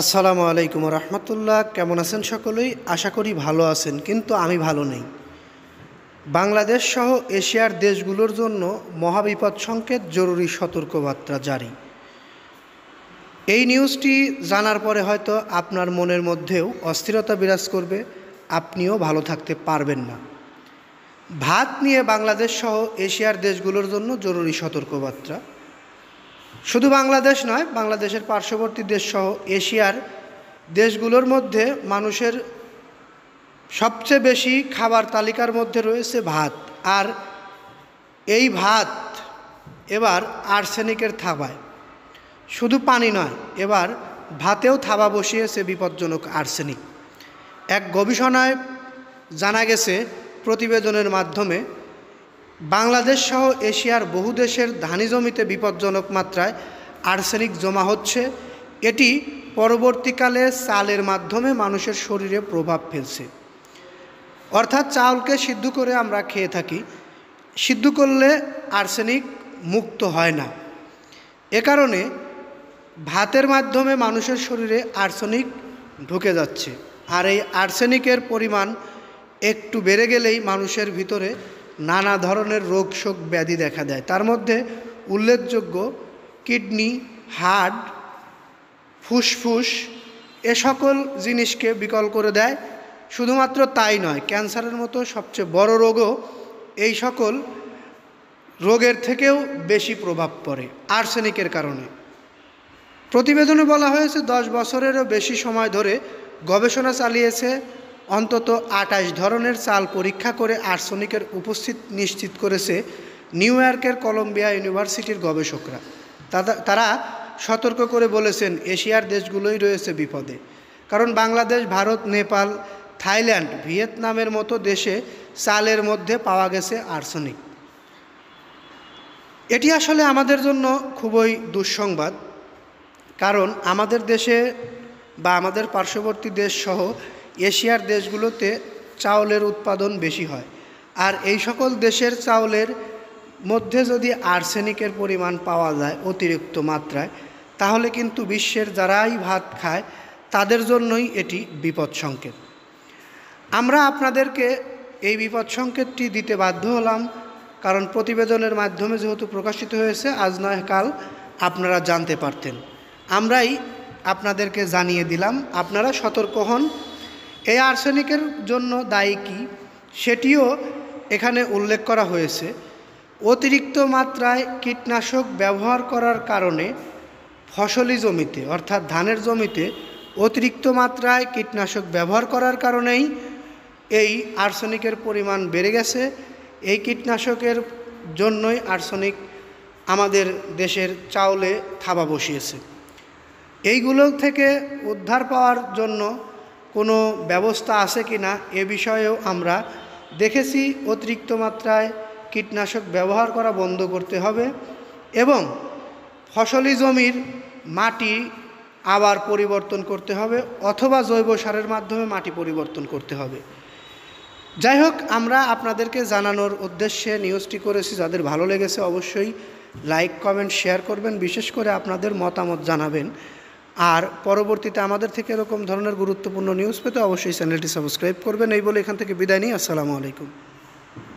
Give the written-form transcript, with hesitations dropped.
আসসালামু আলাইকুম রহমতুল্লাহ। কেমন আছেন সকলেই? আশা করি ভালো আছেন, কিন্তু আমি ভালো নেই। বাংলাদেশ সহ এশিয়ার দেশগুলোর জন্য মহাবিপদ সংকেত, জরুরি সতর্কবার্তা জারি। এই নিউজটি জানার পরে হয়তো আপনার মনের মধ্যেও অস্থিরতা বিরাজ করবে, আপনিও ভালো থাকতে পারবেন না। ভাত নিয়ে বাংলাদেশ সহ এশিয়ার দেশগুলোর জন্য জরুরি সতর্কবার্তা। শুধু বাংলাদেশ নয়, বাংলাদেশের পার্শ্ববর্তী দেশসহ এশিয়ার দেশগুলোর মধ্যে মানুষের সবচেয়ে বেশি খাবার তালিকার মধ্যে রয়েছে ভাত। আর এই ভাত এবার আর্সেনিকের থাবায়। শুধু পানি নয়, এবার ভাতেও থাবা বসিয়েছে বিপজ্জনক আর্সেনিক। এক গবেষণায় জানা গেছে, প্রতিবেদনের মাধ্যমে বাংলাদেশ সহ এশিয়ার বহু দেশের ধানি জমিতে বিপজ্জনক মাত্রায় আর্সেনিক জমা হচ্ছে। এটি পরবর্তীকালে চালের মাধ্যমে মানুষের শরীরে প্রভাব ফেলছে। অর্থাৎ চাউলকে সিদ্ধ করে আমরা খেয়ে থাকি, সিদ্ধ করলে আর্সেনিক মুক্ত হয় না। এ কারণে ভাতের মাধ্যমে মানুষের শরীরে আর্সেনিক ঢুকে যাচ্ছে। আর এই আর্সেনিকের পরিমাণ একটু বেড়ে গেলেই মানুষের ভিতরে নানা ধরনের রোগ শোক ব্যাধি দেখা দেয়। তার মধ্যে উল্লেখযোগ্য কিডনি, হার্ট, ফুসফুস এ সকল জিনিসকে বিকল করে দেয়। শুধুমাত্র তাই নয়, ক্যান্সারের মতো সবচেয়ে বড় রোগও এই সকল রোগের থেকেও বেশি প্রভাব পড়ে আর্সেনিকের কারণে। প্রতিবেদনে বলা হয়েছে, 10 বছরেরও বেশি সময় ধরে গবেষণা চালিয়েছে অন্তত 28 ধরনের চাল পরীক্ষা করে আর্সেনিকের উপস্থিতি নিশ্চিত করেছে নিউ ইয়র্কের কলম্বিয়া ইউনিভার্সিটির গবেষকরা। তারা সতর্ক করে বলেছেন, এশিয়ার দেশগুলোই রয়েছে বিপদে। কারণ বাংলাদেশ, ভারত, নেপাল, থাইল্যান্ড, ভিয়েতনামের মতো দেশে চালের মধ্যে পাওয়া গেছে আর্সেনিক। এটি আসলে আমাদের জন্য খুবই দুঃসংবাদ। কারণ আমাদের দেশে বা আমাদের পার্শ্ববর্তী দেশ সহ এশিয়ার দেশগুলোতে চাউলের উৎপাদন বেশি হয়। আর এই সকল দেশের চাউলের মধ্যে যদি আর্সেনিকের পরিমাণ পাওয়া যায় অতিরিক্ত মাত্রায়, তাহলে কিন্তু বিশ্বের যারাই ভাত খায় তাদের জন্যই এটি বিপদ সংকেত। আমরা আপনাদেরকে এই বিপদ সংকেতটি দিতে বাধ্য হলাম, কারণ প্রতিবেদনের মাধ্যমে যেহেতু প্রকাশিত হয়েছে, আজ নয় কাল আপনারা জানতে পারতেন। আমরাই আপনাদেরকে জানিয়ে দিলাম, আপনারা সতর্ক হন। এই আর্সেনিকের জন্য দায়ী কী সেটিও এখানে উল্লেখ করা হয়েছে। অতিরিক্ত মাত্রায় কীটনাশক ব্যবহার করার কারণে ফসলি জমিতে, অর্থাৎ ধানের জমিতে অতিরিক্ত মাত্রায় কীটনাশক ব্যবহার করার কারণেই এই আর্সেনিকের পরিমাণ বেড়ে গেছে। এই কীটনাশকের জন্যই আর্সেনিক আমাদের দেশের চাউলে থাবা বসিয়েছে। এইগুলো থেকে উদ্ধার পাওয়ার জন্য কোনো ব্যবস্থা আছে কি না এ বিষয়েও আমরা দেখেছি। অতিরিক্ত মাত্রায় কীটনাশক ব্যবহার করা বন্ধ করতে হবে এবং ফসলি জমির মাটি আবার পরিবর্তন করতে হবে, অথবা জৈব সারের মাধ্যমে মাটি পরিবর্তন করতে হবে। যাই হোক, আমরা আপনাদেরকে জানানোর উদ্দেশ্যে নিউজটি করেছি। যাদের ভালো লেগেছে অবশ্যই লাইক, কমেন্ট, শেয়ার করবেন, বিশেষ করে আপনাদের মতামত জানাবেন। আর পরবর্তীতে আমাদের থেকে এরকম ধরনের গুরুত্বপূর্ণ নিউজ পেতে অবশ্যই চ্যানেলটি সাবস্ক্রাইব করবেন। এই বলে এখান থেকে বিদায় নিই। আসসালামু আলাইকুম।